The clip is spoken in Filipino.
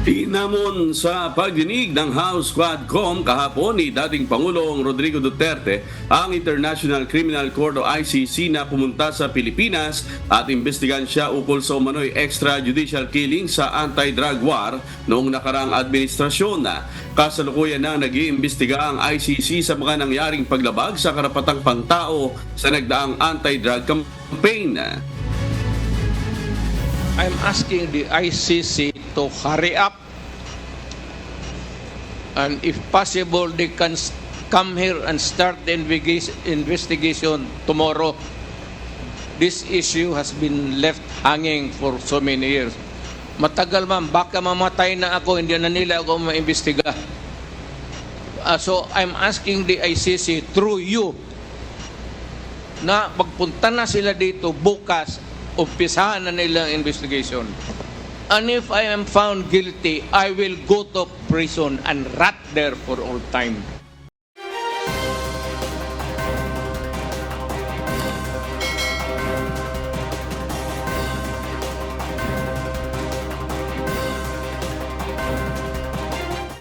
Tinamon sa pagdinig ng House Quadcom kahapon ni dating Pangulong Rodrigo Duterte ang International Criminal Court o ICC na pumunta sa Pilipinas at imbestigahan siya ukol sa umano'y extrajudicial killing sa anti-drug war noong nakarang administrasyon. Kasalukuyan na nag-iimbestiga ang ICC sa mga nangyaring paglabag sa karapatang pantao sa nagdaang anti-drug campaign. I'm asking the ICC to hurry up, and if possible they can come here and start the investigation tomorrow. This issue has been left hanging for so many years. Matagal man, baka mamatay na ako, hindi na nila ako maimbestiga. So I'm asking the ICC through you na pagpunta na sila dito bukas, umpisahan na nilang investigation. And if I am found guilty, I will go to prison and rot there for all time.